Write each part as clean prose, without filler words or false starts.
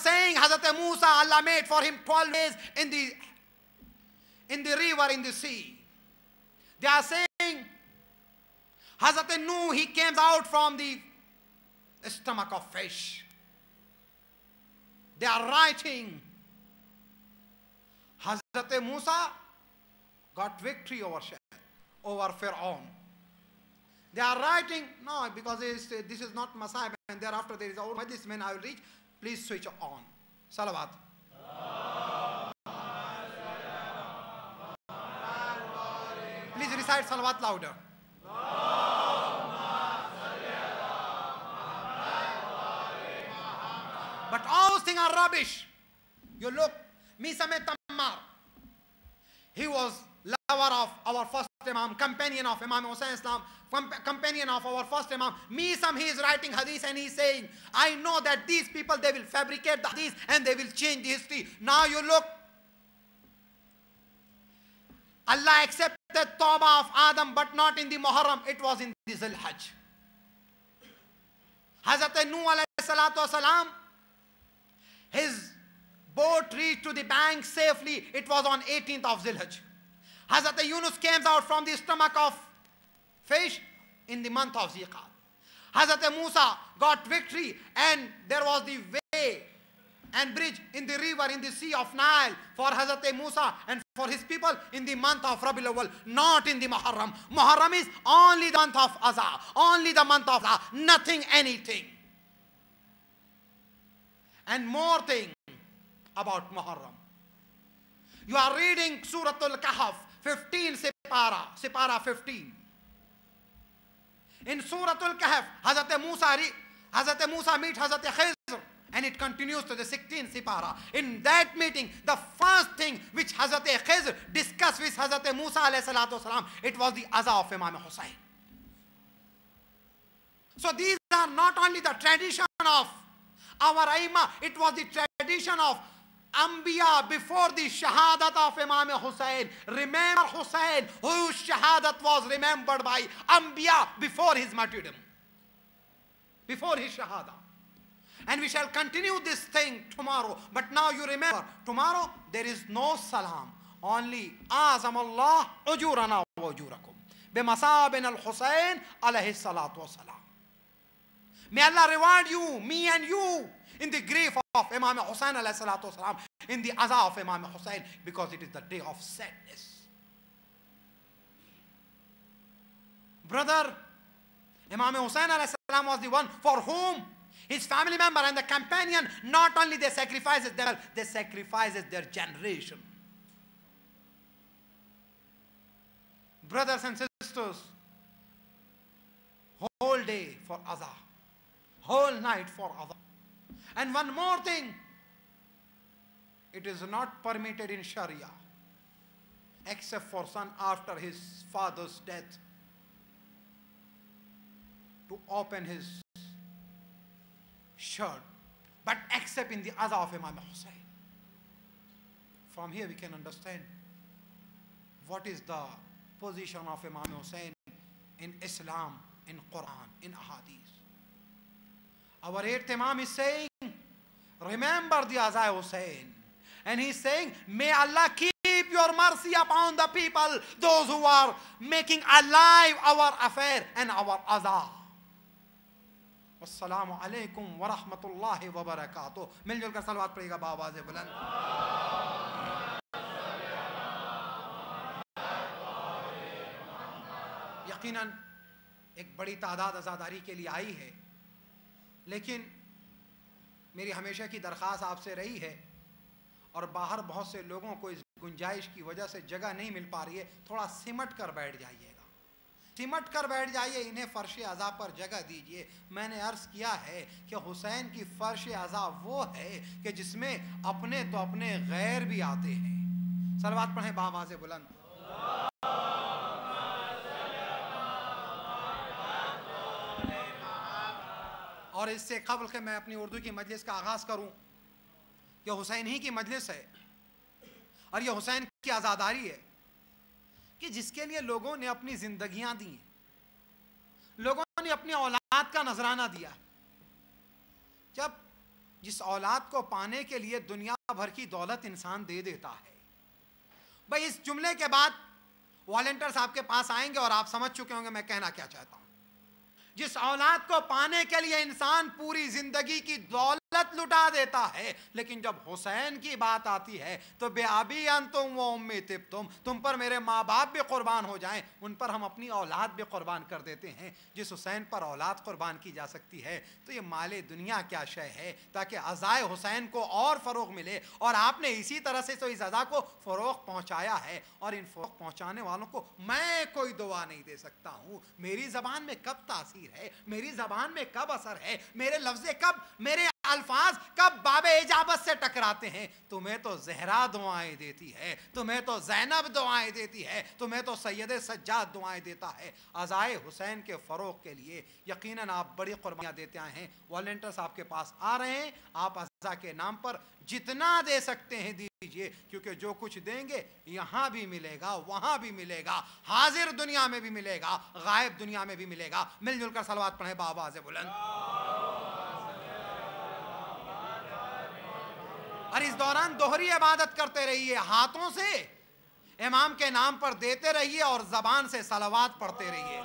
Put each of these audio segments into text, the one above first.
saying Hazrat Musa, Allah made for him 12 days in the river, in the sea. They are saying Hazrat Nuh, he came out from the stomach of fish. They are writing Hazrat Musa got victory over Fir'aun. They are writing, no, because this is not Masai, and thereafter there is our majlis when I will reach. Please switch on. Salawat. Please recite salawat louder. But all those things are rubbish. You look, Misamet Tammar, he was lover of our first Imam, companion of Imam Hussain Islam, companion of our first Imam. Misam, he is writing hadith and he is saying, I know that these people, they will fabricate the hadith and they will change the history. Now you look, Allah accepted Tawbah of Adam, but not in the Muharram, it was in the Zil-Hajj. Hazrat Nuh alayhi salatu wasalam, his boat reached to the bank safely. It was on 18th of Zil-Hajj. Hazrat Yunus came out from the stomach of fish in the month of Ziqat. Hazrat Musa got victory, and there was the way and bridge in the river, in the sea of Nile for Hazrat Musa and for his people in the month of Rabiul Awwal, not in the Muharram. Muharram is only the month of Azar, only the month of Azar, nothing, anything. And more thing about Muharram. You are reading Surah Al-Kahf, 15 Sipara 15. In Surah Al-Kahf, Hazrat Musa meet Hazrat Khizr, and it continues to the 16th Sipara. In that meeting, the first thing which Hazrat Khizr discussed with Hazrat Musa alayhi salatu wasalam, it was the Aza of Imam Hussain. So these are not only the tradition of our Aima, it was the tradition of Anbiya before the Shahadat of Imam Hussain. Remember Hussain, whose Shahadat was remembered by Anbiya before his martyrdom, before his Shahada. And we shall continue this thing tomorrow. But now you remember, tomorrow there is no salam. Only Azam Allah ujurana wa ujurakum bimasabin al-Hussain alayhi salatu wa salam. May Allah reward you, me and you, in the grief of Imam Hussain alayhi salatu wa salam, in the Aza of Imam Hussain, because it is the day of sadness. Brother, Imam Hussain alayhi salam was the one for whom his family member and the companion, not only they sacrifices themselves, they sacrifices their generation. Brothers and sisters, whole day for Azah, whole night for Azah. And one more thing, it is not permitted in Sharia, except for son after his father's death, to open his shirt, but except in the Azah of Imam Hussain. From here we can understand what is the position of Imam Hussain in Islam, in Quran, in Ahadith. Our 8th Imam is saying, remember the Azah Hussain. And he is saying, may Allah keep your mercy upon the people, those who are making alive our affair and our Azah. Wassalamu alaikum wa rahmatullahi wa barakatuh. मिलजुल कर सलवात पढ़ेगा बावाज़े बुलंद. यकीनन एक बड़ी तादाद आज़ादारी के लिए आई है, लेकिन मेरी हमेशा की दरख्वास्त आपसे रही है, और बाहर बहुत से लोगों को इस गुंजाइश की वजह से जगह नहीं मिल पा रही है, थोड़ा सिमट कर बैठ जाइएगा, सिमट कर बैठ जाइए, इन्हें फर्श अज़ा पर जगह दीजिए. मैंने अर्ज़ किया है कि हुसैन की फर्श अज़ा वो है कि जिसमें अपने तो अपने गैर भी आते हैं. सलवात पढ़ें बावाज़े बुलंद. और इससे कबल के मैं अपनी उर्दू की मजलिस का आगाज़ करूं, यह हुसैन ही की मजलिस है और यह हुसैन की आज़ादारी है कि जिसके लिए लोगों ने अपनी ज़िंदगियां दी, लोगों ने अपनी औलाद का नजराना दिया. जब जिस औलाद को पाने के लिए दुनिया भर की दौलत इंसान दे देता है। भाई इस जुमले के बाद वॉलंटियर्स आपके पास आएंगे और आप समझ चुके होंगे मैं कहना क्या चाहता हूं। जिस औलाद को पाने के लिए इंसान पूरी जिंदगी की दौलत लुटा देता है, लेकिन जब हुसैन की बात आती है तो बेअबी अंतुम व उम्मी तिब्तुम, तुम पर मेरे माँ बाप भी कुर्बान हो जाएं, उन पर हम अपनी औलाद भी कुर्बान कर देते हैं। जिस हुसैन पर औलाद कुर्बान की जा सकती है तो ये माले दुनिया क्या शय है, ताकि अज़ाए हुसैन को और फ़रोग़ मिले। और आपने इसी तरह से तो इस अज़ा को फ़रोग़ पहुँचाया है, और इन फ़रोग़ पहुँचाने वालों को मैं कोई दुआ नहीं दे सकता हूँ। मेरी ज़बान में कब तासीर है, मेरी ज़बान में कब असर है, मेरे लफ्ज़े कब, मेरे अल्फाज कब बाबे इजाबत से टकराते हैं। तुम्हें तो ज़हरा दुआएं देती है, तुम्हें तो ज़ैनब दुआएं देती है, तुम्हें तो सैयद सज्जाद दुआएं देता है। अज़ाए हुसैन के फ़रोग़ के लिए यकीनन आप बड़ी कुर्बानियाँ देते आए हैं। वॉलंटियर्स आपके पास आ रहे हैं, आप अज़ा के नाम पर जितना दे सकते हैं दीजिए, क्योंकि जो कुछ देंगे यहाँ भी मिलेगा, वहाँ भी मिलेगा, हाजिर दुनिया में भी मिलेगा, गायब दुनिया में भी मिलेगा। मिलजुल कर सलवात पढ़े बावाज़े बुलंद। और इस दौरान दोहरी इबादत करते रहिए, हाथों से इमाम के नाम पर देते रहिए और ज़बान से सलावात पढ़ते रहिए।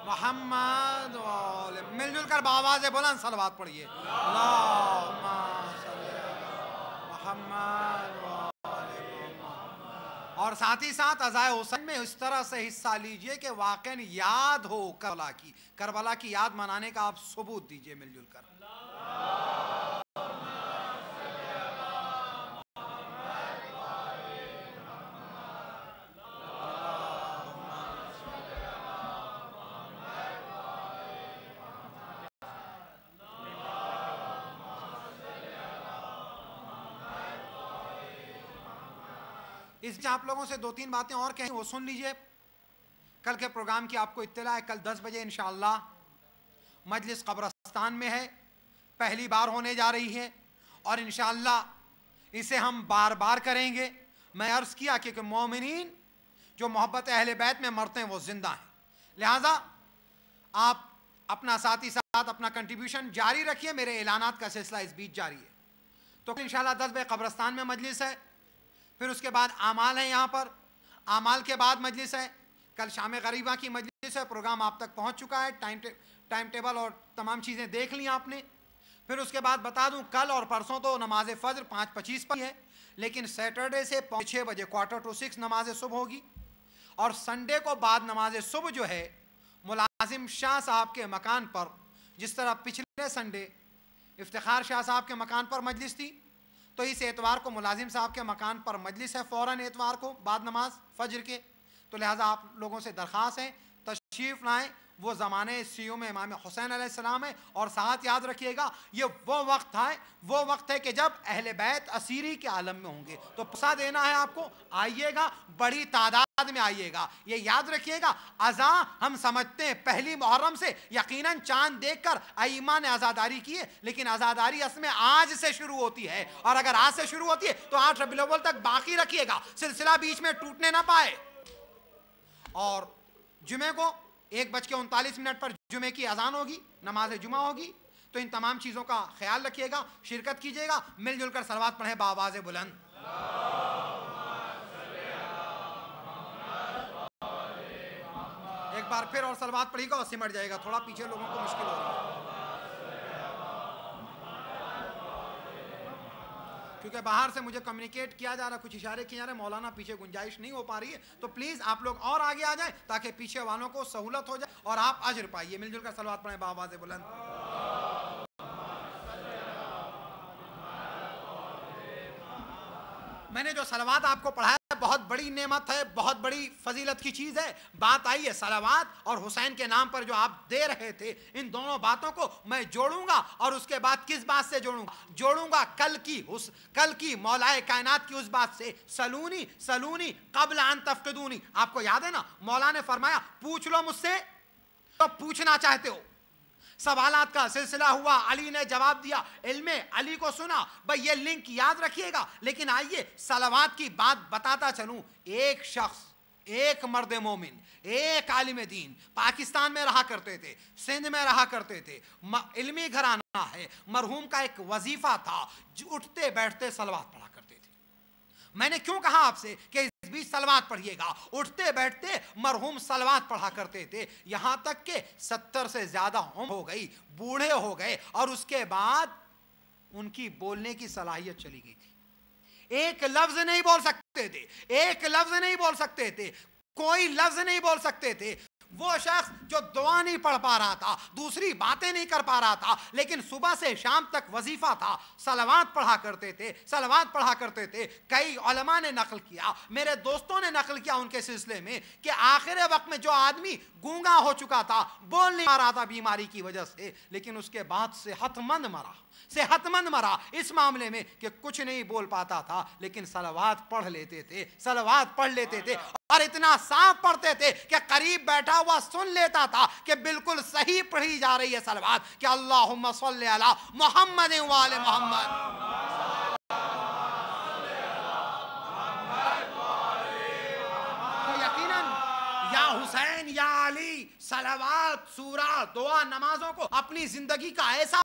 मोहम्मद मिलजुल कर बावाज़े बुलंद सलवात पढ़िए। और साथ ही साथ अज़ाए हुसैन में इस तरह से हिस्सा लीजिए कि वाक़ई याद हो करबला की याद मनाने का आप सबूत दीजिए मिलजुल कर। इसमें आप लोगों से दो तीन बातें और कहें, वो सुन लीजिए। कल के प्रोग्राम की आपको इत्तला है, कल 10 बजे इंशाअल्लाह मजलिस कब्रस्तान में है, पहली बार होने जा रही है और इंशाअल्लाह इसे हम बार बार करेंगे। मैं अर्ज़ किया कि मोमिनीन जो मोहब्बत अहले बैत में मरते हैं वो ज़िंदा हैं, लिहाजा आप अपना साथ ही साथ अपना कंट्रीब्यूशन जारी रखिए। मेरे ऐलानात का सिलसिला इस बीच जारी है। तो इंशाअल्लाह 10 बजे कब्रस्तान में मजलिस है, फिर उसके बाद आमाल है, यहाँ पर आमाल के बाद मजलिस है, कल शाम गरीबा की मजलिस है। प्रोग्राम आप तक पहुँच चुका है, टाइम टेबल और तमाम चीज़ें देख ली आपने। फिर उसके बाद बता दूं, कल और परसों तो नमाज फ़ज्र 5:25 पर है, लेकिन सैटरडे से 6 बजे 5:45 नमाज सुबह होगी। और संडे को बाद नमाज सुबह जो है मुलाजिम शाह साहब के मकान पर, जिस तरह पिछले संडे इफ्तिखार शाह साहब के मकान पर मजलिस थी, तो इस एतवार को मुलाजिम साहब के मकान पर मजलिस है फ़ौरन एतवार को बाद नमाज फ़ज्र के। तो लिहाजा आप लोगों से दरख्वास्त है तशरीफ़ लाएँ। वो ज़माने सीओ में इमाम हुसैन अलैहिस्सलाम है, और साथ याद रखिएगा ये वो वक्त है कि जब अहले बैत असीरी के आलम में होंगे। तो पैसा देना है आपको, आइएगा, बड़ी तादाद में आइएगा। ये याद रखिएगा, अज़ा हम समझते हैं पहली मुहर्रम से यकीनन चांद देखकर आइमा ने आज़ादारी की है, लेकिन आज़ादारी असल में आज से शुरू होती है, और अगर आज से शुरू होती है तो 8 रबीउल अव्वल तक बाकी रखिएगा, सिलसिला बीच में टूटने ना पाए। और जुमे को 1:39 पर जुमे की अजान होगी, नमाज जुमा होगी। तो इन तमाम चीज़ों का ख्याल रखिएगा, शिरकत कीजिएगा, मिलजुल कर सलवात पढ़ें बावाज़े बुलंद। एक बार फिर और सलवात पढ़िएगा और सिमट जाएगा, थोड़ा पीछे लोगों को मुश्किल हो रही है, क्योंकि बाहर से मुझे कम्युनिकेट किया जा रहा है, कुछ इशारे किए जा रहे हैं, मौलाना पीछे गुंजाइश नहीं हो पा रही है, तो प्लीज आप लोग और आगे आ जाएं ताकि पीछे वालों को सहूलत हो जाए और आप अजर पाइए। मिलजुल कर सलवात पढ़ें बावाज़े बुलंद। मैंने जो सलवात आपको पढ़ाया बहुत बड़ी नेमत है, बहुत बड़ी फजीलत की चीज़ है। बात आई है सलवात और हुसैन के नाम पर जो आप दे रहे थे, इन दोनों बातों को मैं जोड़ूंगा और उसके बाद किस बात से जोड़ूंगा कल की मौलाए कायनात की उस बात से, सलूनी सलूनी कब्ल अन तफ्किदूनी। आपको याद है ना, मौला ने फरमाया पूछ लो मुझसे तो पूछना चाहते हो। सवालात का सिलसिला हुआ, अली ने जवाब दिया, इल्मे अली को सुना। भाई ये लिंक याद रखिएगा। लेकिन आइए सलवात की बात बताता चलूं। एक शख्स, एक मर्द मोमिन, एक आलिम दीन पाकिस्तान में रहा करते थे, सिंध में रहा करते थे, इल्मी घराना है। मरहूम का एक वजीफा था, उठते बैठते सलवात पढ़ा करते थे। मैंने क्यों कहा आपसे कि इस बीच सलवात पढ़िएगा। उठते बैठते मरहूम सलवात पढ़ा करते थे, यहां तक कि 70 से ज्यादा उम्र हो गई, बूढ़े हो गए और उसके बाद उनकी बोलने की सलाहियत चली गई थी। एक लफ्ज नहीं बोल सकते थे, एक लफ्ज नहीं बोल सकते थे, कोई लफ्ज नहीं बोल सकते थे। वो शख्स जो दुआ नहीं पढ़ पा रहा था, दूसरी बातें नहीं कर पा रहा था, लेकिन सुबह से शाम तक वजीफा था, सलवात पढ़ा करते थे, सलवात पढ़ा करते थे। कई उलमा ने नकल किया, मेरे दोस्तों ने नकल किया उनके सिलसिले में कि आखिर वक्त में जो आदमी गूंगा हो चुका था, बोल नहीं पा रहा था बीमारी की वजह से, लेकिन उसके बाद सेहतमंद मरा इस मामले में कि कुछ नहीं बोल पाता था, लेकिन सलवात पढ़ लेते थे, सलवात पढ़ लेते थे और इतना साफ पढ़ते थे कि करीब बैठा हुआ सुन लेता था कि बिल्कुल सही पढ़ी जा रही है सलवात, कि अल्लाहुम्मा सल्ली अला मुहम्मद व आले मुहम्मद। तो यकीनन या हुसैन या अली सलवात, सूरा, दुआ, नमाजों को अपनी जिंदगी का ऐसा